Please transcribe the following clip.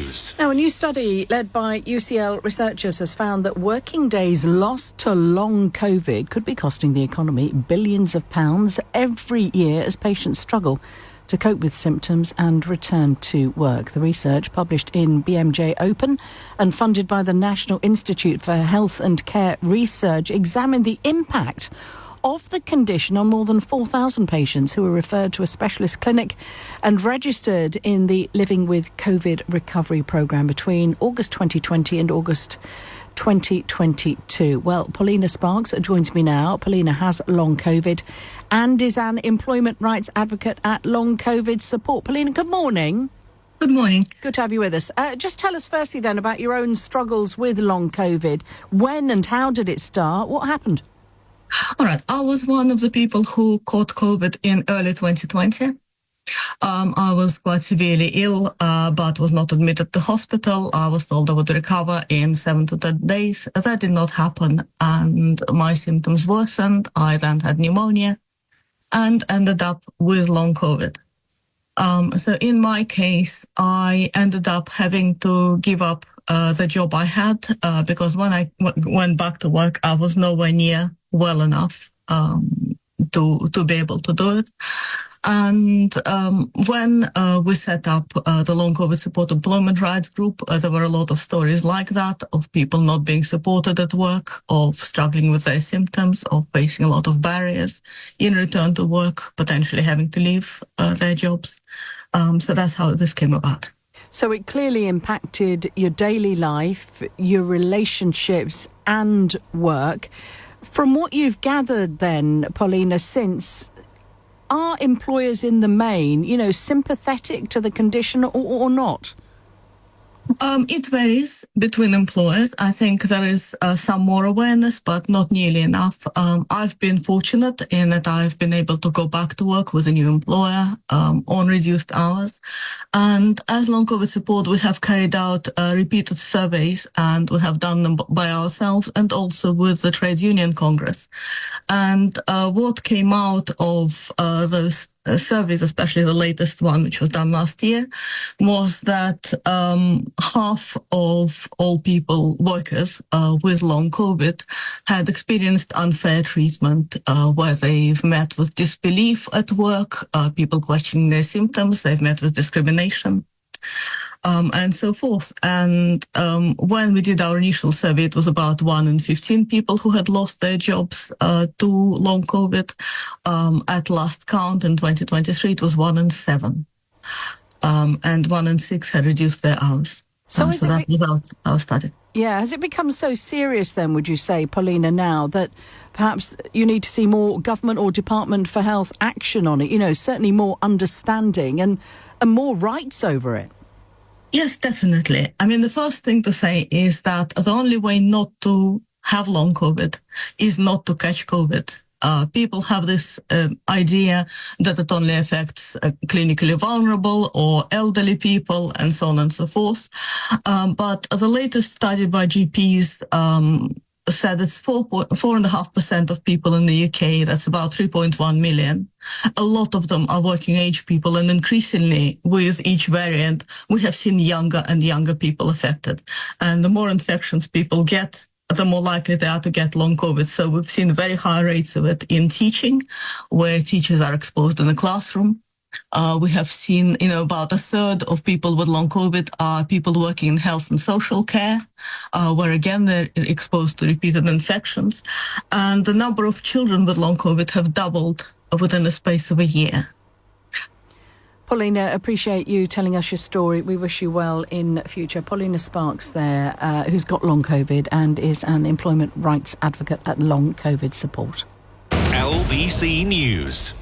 News. Now, a new study led by UCL researchers has found that working days lost to long COVID could be costing the economy billions of pounds every year as patients struggle to cope with symptoms and return to work. The research, published in BMJ Open and funded by the National Institute for Health and Care Research, examined the impact of the condition on more than 4,000 patients who were referred to a specialist clinic and registered in the Living with COVID recovery programme between August 2020 and August 2022. Well, Polina Sparks joins me now. Polina has long COVID and is an employment rights advocate at Long COVID Support. Polina, good morning. Good morning. Good to have you with us. Just tell us firstly then about your own struggles with long COVID. When and how did it start? What happened? All right. I was one of the people who caught COVID in early 2020. I was quite severely ill, but was not admitted to hospital. I was told I would recover in 7 to 10 days. That did not happen, and my symptoms worsened. I then had pneumonia and ended up with long COVID. So in my case, I ended up having to give up the job I had because when I went back to work, I was nowhere near well enough to be able to do it. And when we set up the Long COVID Support Employment Rights Group, there were a lot of stories like that of people not being supported at work, of struggling with their symptoms, of facing a lot of barriers in return to work, potentially having to leave their jobs. So that's how this came about. So it clearly impacted your daily life, your relationships and work. From what you've gathered then, Polina, since, are employers in the main, sympathetic to the condition or not? It varies between employers. I think there is some more awareness, but not nearly enough. I've been fortunate in that I've been able to go back to work with a new employer on reduced hours. And as Long COVID Support, we have carried out repeated surveys, and we have done them by ourselves and also with the Trade Union Congress. And what came out of those surveys, especially the latest one, which was done last year, was that half of all workers with long COVID had experienced unfair treatment, where they've met with disbelief at work, people questioning their symptoms, they've met with discrimination, and so forth. And when we did our initial survey, it was about 1 in 15 people who had lost their jobs to long COVID. At last count in 2023, it was 1 in 7. And 1 in 6 had reduced their hours. So that was our study. Yeah, has it become so serious then, would you say, Polina, now that perhaps you need to see more government or Department for Health action on it, certainly more understanding and more rights over it? Yes, definitely. I mean, the first thing to say is that the only way not to have long COVID is not to catch COVID. People have this idea that it only affects clinically vulnerable or elderly people and so on and so forth. But the latest study by GPs said it's 4.5% of people in the UK. That's about 3.1 million. A lot of them are working age people, and increasingly with each variant, we have seen younger and younger people affected. And the more infections people get, the more likely they are to get long COVID. So we've seen very high rates of it in teaching, where teachers are exposed in the classroom. We have seen, about a third of people with long COVID are people working in health and social care, where again, they're exposed to repeated infections. And the number of children with long COVID have doubled within the space of a year. Polina, appreciate you telling us your story. We wish you well in future. Polina Sparks there, who's got long COVID and is an employment rights advocate at Long COVID Support. LBC News.